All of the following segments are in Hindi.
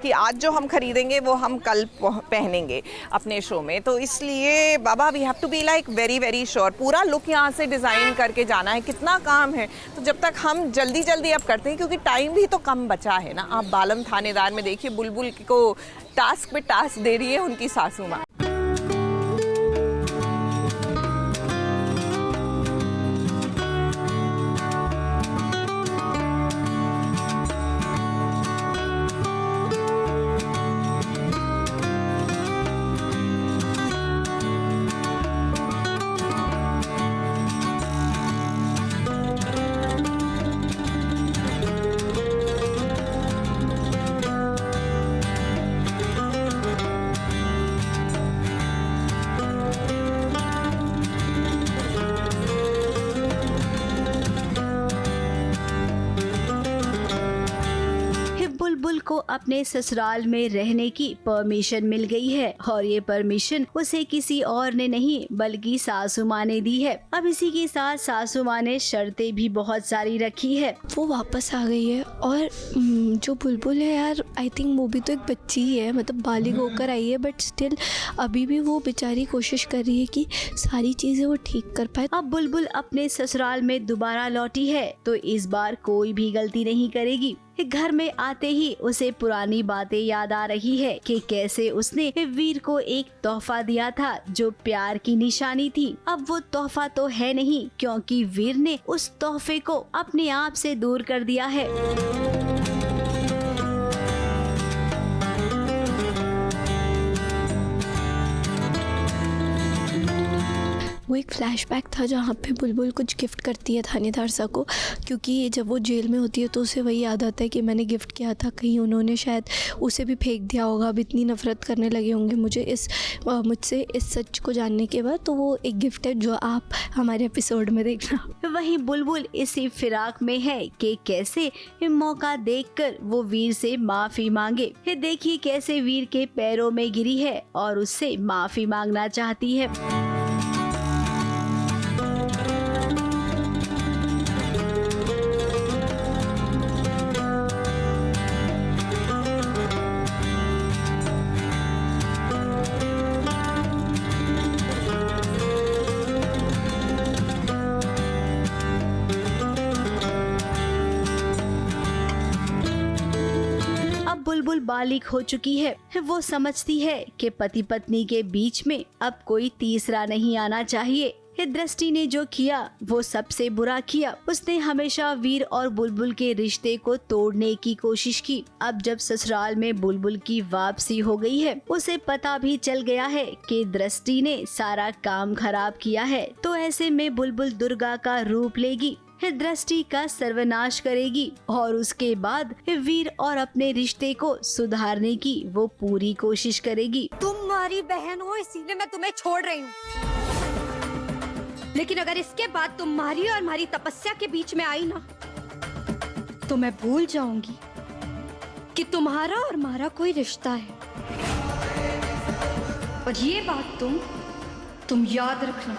कि आज जो हम खरीदेंगे वो हम कल पहनेंगे अपने शो में। तो इसलिए बाबा we have to be like very very sure, पूरा लुक यहाँ से डिज़ाइन करके जाना है, कितना काम है। तो जब तक हम जल्दी जल्दी अब करते हैं, क्योंकि टाइम भी तो कम बचा है ना। आप बालम थानेदार में देखिए, बुलबुल को टास्क पे टास्क दे रही है उनकी सासू माँ। बुलबुल को अपने ससुराल में रहने की परमिशन मिल गई है और ये परमिशन उसे किसी और ने नहीं बल्कि सासू माँ ने दी है। अब इसी के साथ सासू माँ ने शर्तें भी बहुत सारी रखी है। वो वापस आ गई है और जो बुलबुल है यार, आई थिंक वो भी तो एक बच्ची ही है, मतलब बालिग होकर आई है, बट स्टिल अभी भी वो बेचारी कोशिश कर रही है कि सारी चीजें वो ठीक कर पाए। अब बुलबुल अपने ससुराल में दोबारा लौटी है तो इस बार कोई भी गलती नहीं करेगी। घर में आते ही उसे पुरानी बातें याद आ रही है कि कैसे उसने वीर को एक तोहफा दिया था जो प्यार की निशानी थी। अब वो तोहफा तो है नहीं, क्योंकि वीर ने उस तोहफे को अपने आप से दूर कर दिया है। वो एक फ्लैशबैक था जहाँ पे बुलबुल कुछ गिफ्ट करती है थानेदार सा को, क्योंकि जब वो जेल में होती है तो उसे वही याद आता है कि मैंने गिफ्ट किया था, कहीं उन्होंने शायद उसे भी फेंक दिया होगा। अब इतनी नफरत करने लगे होंगे मुझसे इस सच को जानने के बाद। तो वो एक गिफ्ट है जो आप हमारे एपिसोड में देखना। वहीं बुलबुल इसी फिराक में है कि कैसे मौका देखकर वो वीर से माफी मांगे। देखिए कैसे वीर के पैरों में गिरी है और उससे माफी मांगना चाहती है। बुलबुल बालिग हो चुकी है। वो समझती है कि पति पत्नी के बीच में अब कोई तीसरा नहीं आना चाहिए। दृष्टि ने जो किया वो सबसे बुरा किया। उसने हमेशा वीर और बुलबुल के रिश्ते को तोड़ने की कोशिश की। अब जब ससुराल में बुलबुल की वापसी हो गई है, उसे पता भी चल गया है कि दृष्टि ने सारा काम खराब किया है। तो ऐसे में बुलबुल दुर्गा का रूप लेगी, दृष्टि का सर्वनाश करेगी और उसके बाद वीर और अपने रिश्ते को सुधारने की वो पूरी कोशिश करेगी। तुम्हारी बहन हो इसीलिए मैं तुम्हें छोड़ रही हूँ, लेकिन अगर इसके बाद तुम्हारी और हमारी तपस्या के बीच में आई ना, तो मैं भूल जाऊंगी कि तुम्हारा और हमारा कोई रिश्ता है। और ये बात तुम याद रखना।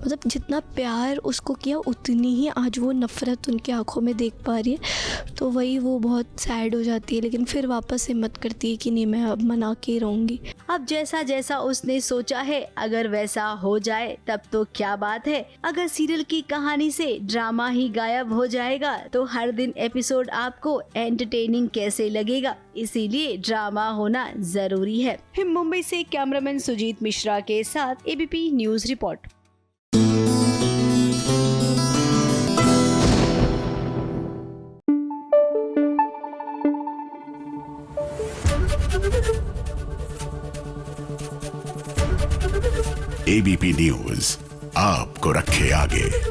मतलब जितना प्यार उसको किया उतनी ही आज वो नफ़रत उनकी आंखों में देख पा रही है। तो वही वो बहुत सैड हो जाती है, लेकिन फिर वापस हिम्मत करती है कि नहीं, मैं अब मना के रहूँगी। अब जैसा जैसा उसने सोचा है अगर वैसा हो जाए तब तो क्या बात है। अगर सीरियल की कहानी से ड्रामा ही गायब हो जाएगा तो हर दिन एपिसोड आपको एंटरटेनिंग कैसे लगेगा। इसीलिए ड्रामा होना जरूरी है। मुंबई से कैमरामैन सुजीत मिश्रा के साथ ABP news report. ABP news आपको रखे आगे।